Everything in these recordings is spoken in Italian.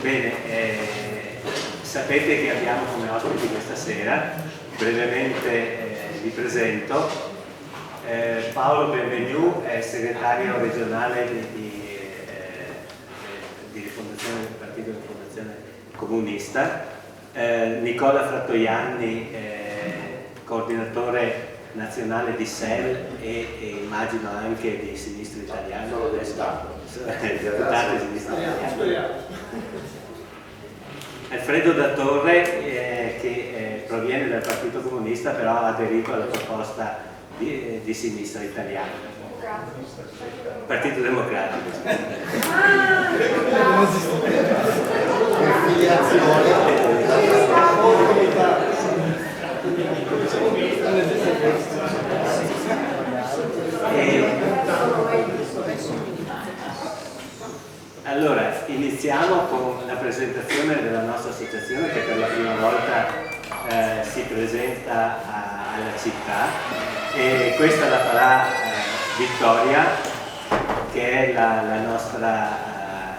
Bene, sapete che abbiamo come ospiti questa sera, brevemente vi presento, Paolo Benvenu è segretario regionale di Rifondazione del Partito di Rifondazione Comunista, Nicola Frattoianni coordinatore nazionale di SEL e immagino anche di Sinistra Italiana. Sono deputato Deputato di Sinistra Italiana. Alfredo Datorre che proviene dal Partito Comunista, però ha aderito alla proposta di Sinistra Italiana. Partito Democratico. Allora, iniziamo con la presentazione della nostra associazione che per la prima volta si presenta alla città, e questa la farà Vittoria, che è la nostra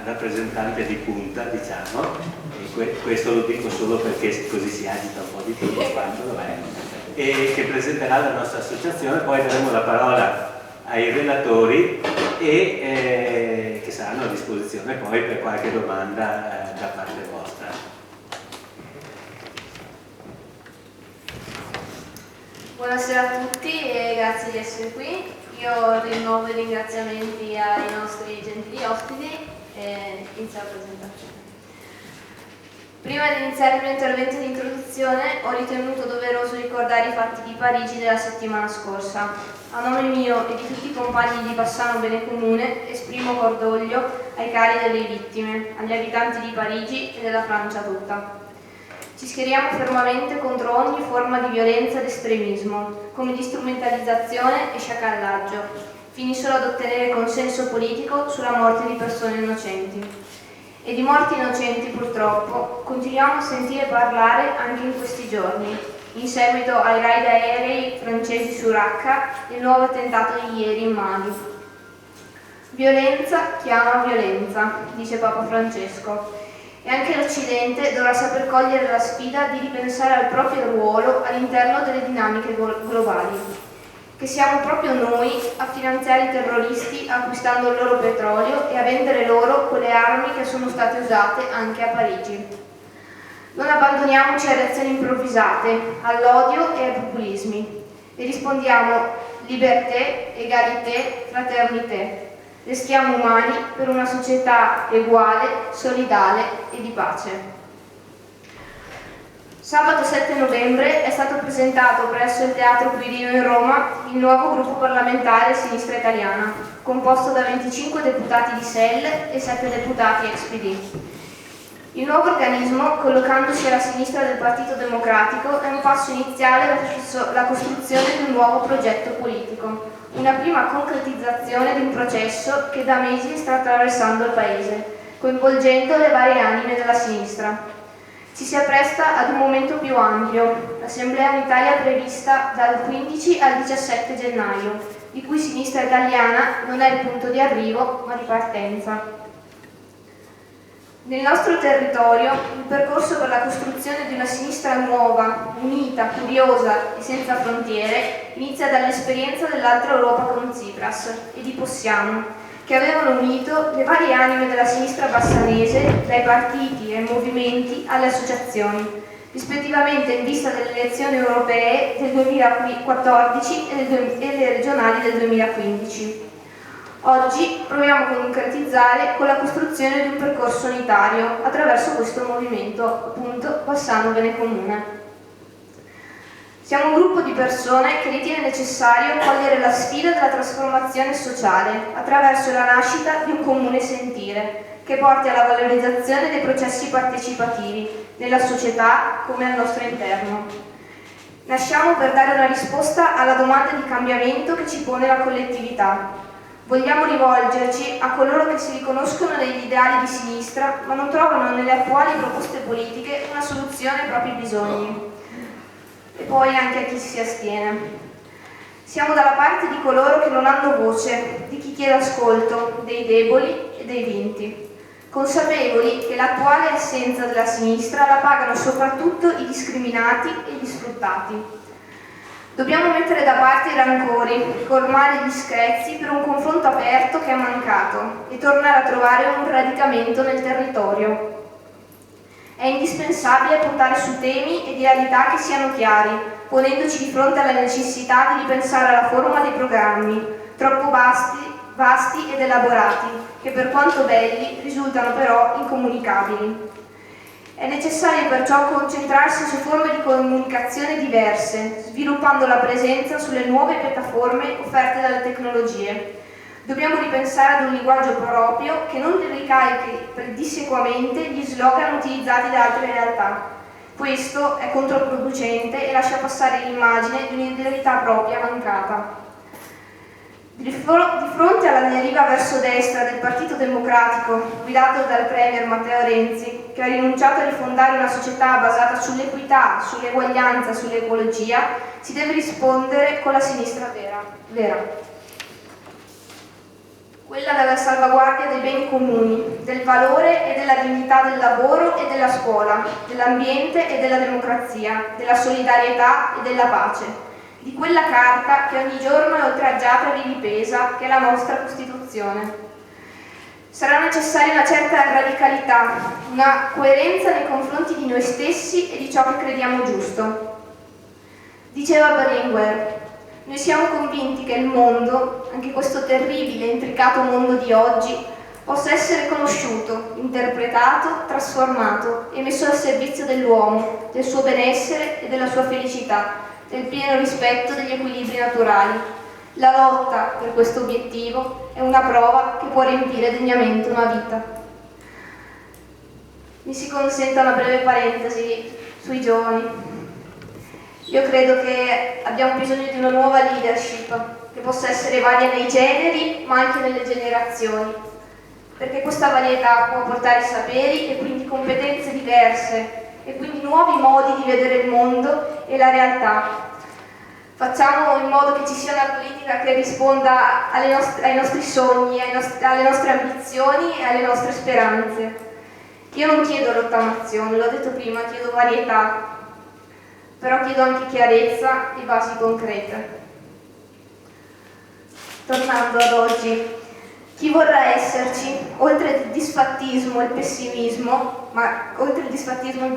rappresentante di punta, diciamo, e questo lo dico solo perché così si agita un po' di più quanto lo è, e che presenterà la nostra associazione. Poi daremo la parola ai relatori e che saranno a disposizione poi per qualche domanda da parte vostra. Buonasera a tutti e grazie di essere qui. Io rinnovo i ringraziamenti ai nostri gentili ospiti e inizio la presentazione. Prima di iniziare il mio intervento di introduzione ho ritenuto doveroso ricordare i fatti di Parigi della settimana scorsa. A nome mio e di tutti i compagni di Bassano Bene Comune esprimo cordoglio ai cari delle vittime, agli abitanti di Parigi e della Francia tutta. Ci schieriamo fermamente contro ogni forma di violenza ed estremismo, come di strumentalizzazione e sciacallaggio, fini solo ad ottenere consenso politico sulla morte di persone innocenti. E di morti innocenti, purtroppo, continuiamo a sentire parlare anche in questi giorni, in seguito ai raid aerei francesi su Raqqa e il nuovo attentato di ieri in Mali. Violenza chiama violenza, dice Papa Francesco, e anche l'Occidente dovrà saper cogliere la sfida di ripensare al proprio ruolo all'interno delle dinamiche globali. Che siamo proprio noi a finanziare i terroristi acquistando il loro petrolio e a vendere loro quelle armi che sono state usate anche a Parigi. Non abbandoniamoci a reazioni improvvisate, all'odio e ai populismi e rispondiamo liberté, égalité, fraternité. Restiamo umani per una società eguale, solidale e di pace. Sabato 7 novembre è stato presentato presso il Teatro Quirino in Roma il nuovo gruppo parlamentare Sinistra Italiana, composto da 25 deputati di SEL e 7 deputati ex-PD. Il nuovo organismo, collocandosi alla sinistra del Partito Democratico, è un passo iniziale verso la costruzione di un nuovo progetto politico, una prima concretizzazione di un processo che da mesi sta attraversando il Paese, coinvolgendo le varie anime della sinistra. Ci si appresta ad un momento più ampio, l'Assemblea unitaria prevista dal 15 al 17 gennaio, di cui Sinistra Italiana non è il punto di arrivo, ma di partenza. Nel nostro territorio il percorso per la costruzione di una sinistra nuova, unita, curiosa e senza frontiere inizia dall'esperienza dell'altra Europa con Tsipras e di Possiamo, che avevano unito le varie anime della sinistra bassanese, dai partiti ai movimenti alle associazioni, rispettivamente in vista delle elezioni europee del 2014 e le regionali del 2015. Oggi proviamo a concretizzare con la costruzione di un percorso unitario attraverso questo movimento, appunto Bassano Bene Comune. Siamo un gruppo di persone che ritiene necessario cogliere la sfida della trasformazione sociale attraverso la nascita di un comune sentire che porti alla valorizzazione dei processi partecipativi nella società come al nostro interno. Nasciamo per dare una risposta alla domanda di cambiamento che ci pone la collettività. Vogliamo rivolgerci a coloro che si riconoscono negli ideali di sinistra ma non trovano nelle attuali proposte politiche una soluzione ai propri bisogni. E poi anche a chi si astiene. Siamo dalla parte di coloro che non hanno voce, di chi chiede ascolto, dei deboli e dei vinti. consapevoli che l'attuale assenza della sinistra la pagano soprattutto i discriminati e gli sfruttati. Dobbiamo mettere da parte i rancori, colmare gli screzi per un confronto aperto che è mancato e tornare a trovare un radicamento nel territorio. È indispensabile puntare su temi e idealità che siano chiari, ponendoci di fronte alla necessità di ripensare alla forma dei programmi, troppo vasti ed elaborati, che per quanto belli risultano però incomunicabili. È necessario perciò concentrarsi su forme di comunicazione diverse, sviluppando la presenza sulle nuove piattaforme offerte dalle tecnologie. Dobbiamo ripensare ad un linguaggio proprio che non ricarichi pedissequamente gli slogan utilizzati da altre realtà. Questo è controproducente e lascia passare l'immagine di un'identità propria mancata. Di fronte alla deriva verso destra del Partito Democratico, guidato dal Premier Matteo Renzi, che ha rinunciato a rifondare una società basata sull'equità, sull'eguaglianza, sull'ecologia, si deve rispondere con la sinistra vera. Quella della salvaguardia dei beni comuni, del valore e della dignità del lavoro e della scuola, dell'ambiente e della democrazia, della solidarietà e della pace. Di quella carta che ogni giorno è oltraggiata e vilipesa, che è la nostra Costituzione. Sarà necessaria una certa radicalità, una coerenza nei confronti di noi stessi e di ciò che crediamo giusto. Diceva Berlinguer: noi siamo convinti che il mondo, anche questo terribile e intricato mondo di oggi, possa essere conosciuto, interpretato, trasformato e messo al servizio dell'uomo, del suo benessere e della sua felicità, nel pieno rispetto degli equilibri naturali. La lotta per questo obiettivo è una prova che può riempire degnamente una vita. Mi si consenta una breve parentesi sui giovani. Io credo che abbiamo bisogno di una nuova leadership che possa essere varia nei generi ma anche nelle generazioni, perché questa varietà può portare saperi e quindi competenze diverse e quindi nuovi modi di vedere il mondo e la realtà. Facciamo in modo che ci sia una politica che risponda ai nostri sogni, alle nostre ambizioni e alle nostre speranze. Io non chiedo rottamazione, l'ho detto prima, chiedo varietà, però chiedo anche chiarezza e basi concrete. Tornando ad oggi, chi vorrà esserci, oltre il disfattismo e il pessimismo, ma con l'ottimismo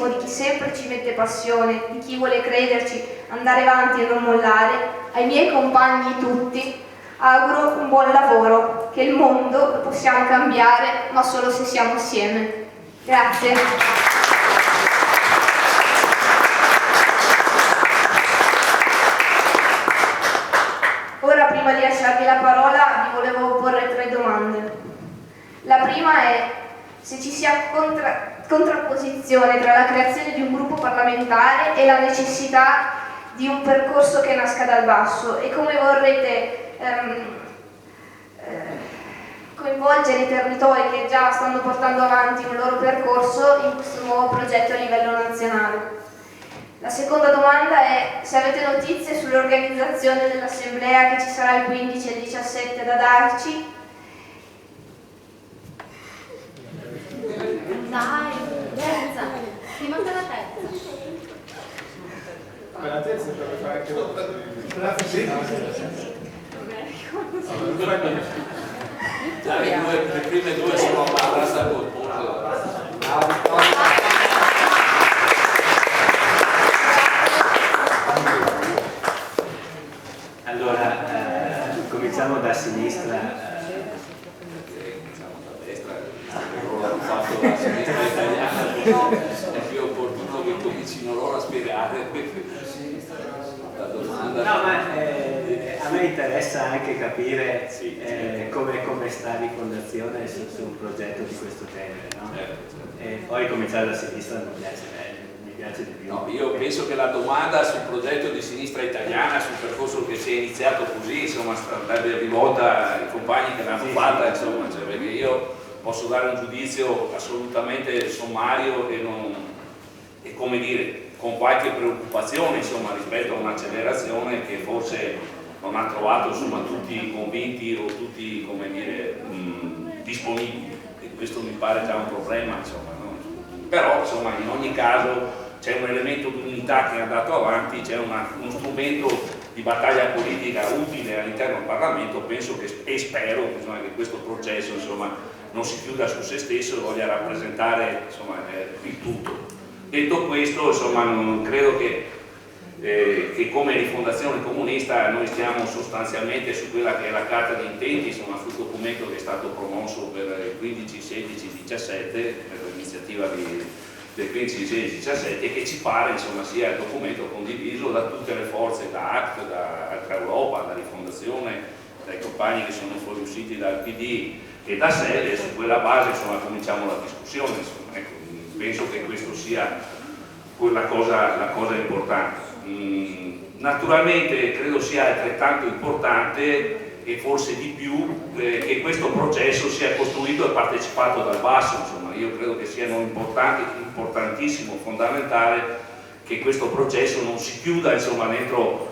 di chi sempre ci mette passione, di chi vuole crederci, andare avanti e non mollare, ai miei compagni tutti, auguro un buon lavoro, che il mondo lo possiamo cambiare, ma solo se siamo assieme. Grazie. Prima di lasciarvi la parola vi volevo porre 3 domande. La prima è se ci sia contrapposizione tra la creazione di un gruppo parlamentare e la necessità di un percorso che nasca dal basso e come vorrete coinvolgere i territori che già stanno portando avanti un loro percorso in questo nuovo progetto a livello nazionale. La seconda domanda è se avete notizie sull'organizzazione dell'assemblea che ci sarà il 15 e il 17 da darci. Dai, terza, mi manca la terza. Ma la terza deve fare anche la le prime 2 sono abbastanza col punto. Allora, cominciamo da sinistra. Cominciamo da destra, loro hanno fatto la sinistra italiana, è più opportuno che comincino loro a spiegare la domanda. No, ma a me interessa anche capire come sta Rifondazione su un progetto di questo genere, no? E poi cominciare da sinistra non mi piace di più. No, io penso che la domanda sul progetto di sinistra italiana, sul percorso che si è iniziato così, insomma, andrebbe rivolta ai compagni che l'hanno fatta, insomma, cioè, perché io posso dare un giudizio assolutamente sommario e come dire, con qualche preoccupazione, insomma, rispetto a un'accelerazione che forse non ha trovato, insomma, tutti convinti o tutti, come dire, disponibili, e questo mi pare già un problema, insomma, no? Però insomma, in ogni caso c'è un elemento di unità che è andato avanti, c'è uno strumento di battaglia politica utile all'interno del Parlamento. Penso e spero insomma, che questo processo insomma, non si chiuda su se stesso e voglia rappresentare insomma, il tutto. Detto questo, insomma, non credo che come Rifondazione Comunista noi stiamo sostanzialmente su quella che è la carta di intenti, insomma, sul documento che è stato promosso per il 15, 16, 17 per l'iniziativa del 15, 16, 17, che ci pare insomma, sia il documento condiviso da tutte le forze, da ACT, da Altra Europa, da Rifondazione, dai compagni che sono fuoriusciti dal PD e da SEL, e su quella base insomma, cominciamo la discussione. Insomma, ecco, penso che questo sia la cosa importante. Naturalmente credo sia altrettanto importante e forse di più che questo processo sia costruito e partecipato dal basso. Insomma, io credo che sia importantissimo, fondamentale che questo processo non si chiuda insomma, dentro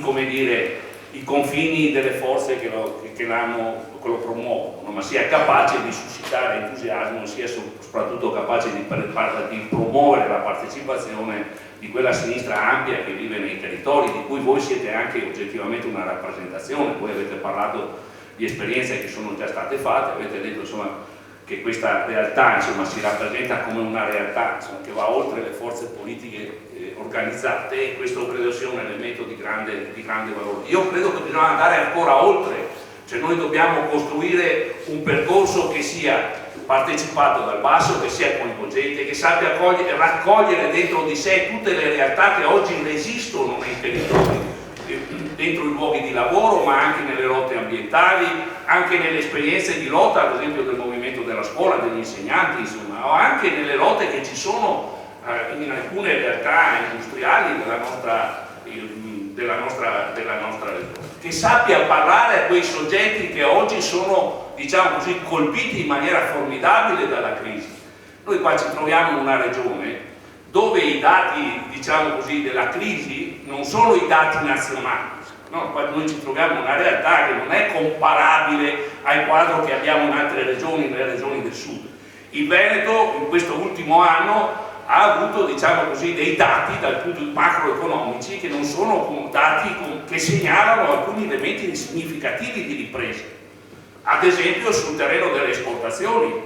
come dire, i confini delle forze che lo promuovono, ma sia capace di suscitare entusiasmo, sia soprattutto capace di promuovere la partecipazione di quella sinistra ampia che vive nei territori, di cui voi siete anche oggettivamente una rappresentazione. Voi avete parlato di esperienze che sono già state fatte, avete detto insomma, che questa realtà insomma, si rappresenta come una realtà insomma, che va oltre le forze politiche organizzate, e questo credo sia un elemento di grande valore. Io credo che bisogna andare ancora oltre, cioè noi dobbiamo costruire un percorso che sia partecipato dal basso, che sia coinvolgente, che sappia raccogliere dentro di sé tutte le realtà che oggi esistono nei territori, dentro i luoghi di lavoro, ma anche nelle lotte ambientali, anche nelle esperienze di lotta, ad esempio del movimento della scuola, degli insegnanti, insomma, o anche nelle lotte che ci sono in alcune realtà industriali della nostra regione, che sappia parlare a quei soggetti che oggi sono, diciamo così, colpiti in maniera formidabile dalla crisi. Noi qua ci troviamo in una regione dove i dati, diciamo così, della crisi non sono i dati nazionali, no? Qua noi ci troviamo in una realtà che non è comparabile al quadro che abbiamo in altre regioni, nelle regioni del sud. Il Veneto in questo ultimo anno ha avuto, diciamo così, dei dati dal punto di macroeconomici che non sono dati che segnalano alcuni elementi significativi di ripresa. Ad esempio sul terreno delle esportazioni,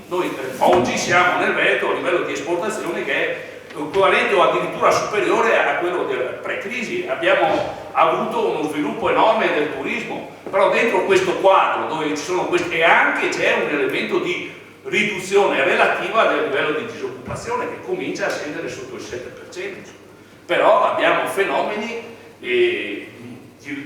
noi oggi siamo nel Veneto a livello di esportazioni che è equivalente o addirittura superiore a quello del pre-crisi. Abbiamo avuto uno sviluppo enorme del turismo, però dentro questo quadro dove ci sono questi, e anche c'è un elemento di riduzione relativa del livello di disoccupazione che comincia a scendere sotto il 7%, però abbiamo fenomeni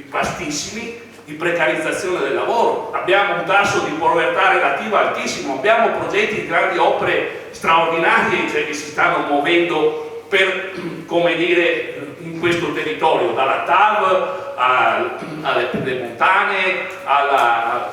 vastissimi di precarizzazione del lavoro, abbiamo un tasso di povertà relativa altissimo, abbiamo progetti di grandi opere straordinarie, cioè, che si stanno muovendo per, come dire, in questo territorio, dalla TAV alle pedemontane alla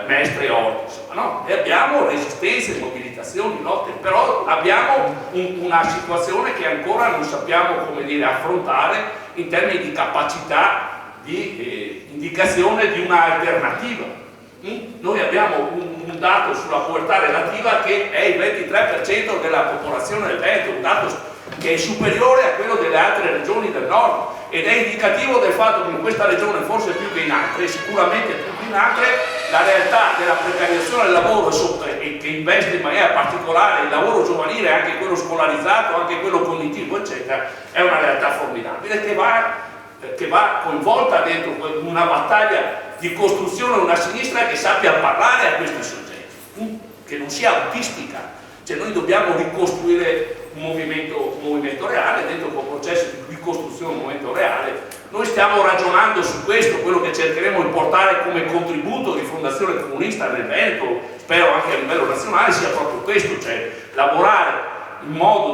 Mestre Orti, insomma, no? E abbiamo resistenze, mobilitazioni, lotte, però abbiamo una situazione che ancora non sappiamo, come dire, affrontare in termini di capacità di indicazione di un'alternativa. Noi abbiamo un dato sulla povertà relativa che è il 23% della popolazione del Veneto, un dato che è superiore a quello delle altre regioni del nord, ed è indicativo del fatto che in questa regione, forse più che in altre, sicuramente più che in altre, la realtà della precarizzazione del lavoro e che investe in maniera particolare il lavoro giovanile, anche quello scolarizzato, anche quello cognitivo, eccetera, è una realtà formidabile che va coinvolta dentro una battaglia di costruzione di una sinistra che sappia parlare a questi soggetti, che non sia autistica. Cioè noi dobbiamo ricostruire un movimento reale, dentro quel processo di ricostruzione di un movimento reale. Noi stiamo ragionando su questo, quello che cercheremo di portare come contributo di Fondazione Comunista nel Veneto, spero anche a livello nazionale, sia proprio questo, cioè lavorare in modo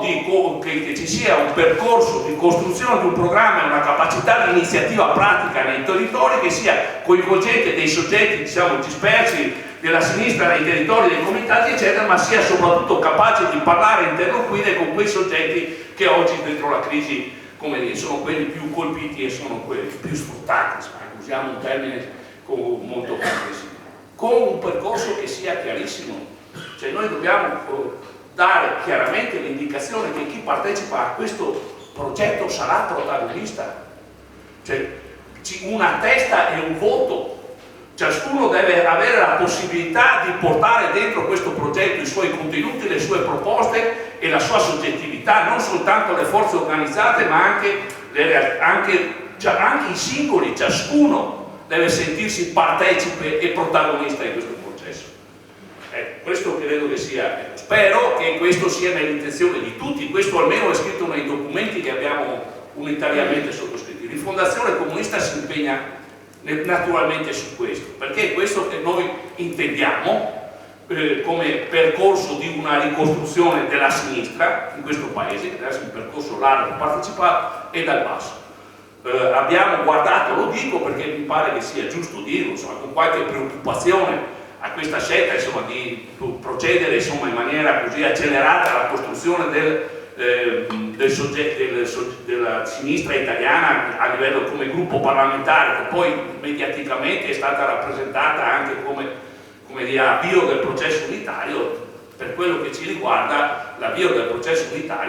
che ci sia un percorso di costruzione di un programma e una capacità di iniziativa pratica nei territori che sia coinvolgente dei soggetti, diciamo, dispersi della sinistra nei territori, dei comitati, eccetera, ma sia soprattutto capace di parlare e interloquire con quei soggetti che oggi dentro la crisi, come dire, sono quelli più colpiti e sono quelli più sfruttati, usiamo un termine molto complessiva, con un percorso che sia chiarissimo. Cioè noi dobbiamo dare chiaramente l'indicazione che chi partecipa a questo progetto sarà protagonista, cioè una testa e un voto. Ciascuno deve avere la possibilità di portare dentro questo progetto i suoi contenuti, le sue proposte e la sua soggettività, non soltanto le forze organizzate ma anche i singoli, ciascuno deve sentirsi partecipe e protagonista di questo processo. Questo credo che sia, spero che questo sia nell'intenzione di tutti, questo almeno è scritto nei documenti che abbiamo unitariamente sottoscritti. Rifondazione Comunista si impegna naturalmente su questo, perché è questo che noi intendiamo come percorso di una ricostruzione della sinistra in questo paese, che deve essere un percorso largo, partecipato e dal basso. Abbiamo guardato, lo dico perché mi pare che sia giusto dirlo, insomma, con qualche preoccupazione a questa scelta, insomma, di procedere, insomma, in maniera così accelerata alla costruzione della sinistra italiana a livello come gruppo parlamentare, che poi mediaticamente è stata rappresentata anche come dire, avvio del processo unitario. Per quello che ci riguarda, l'avvio del processo unitario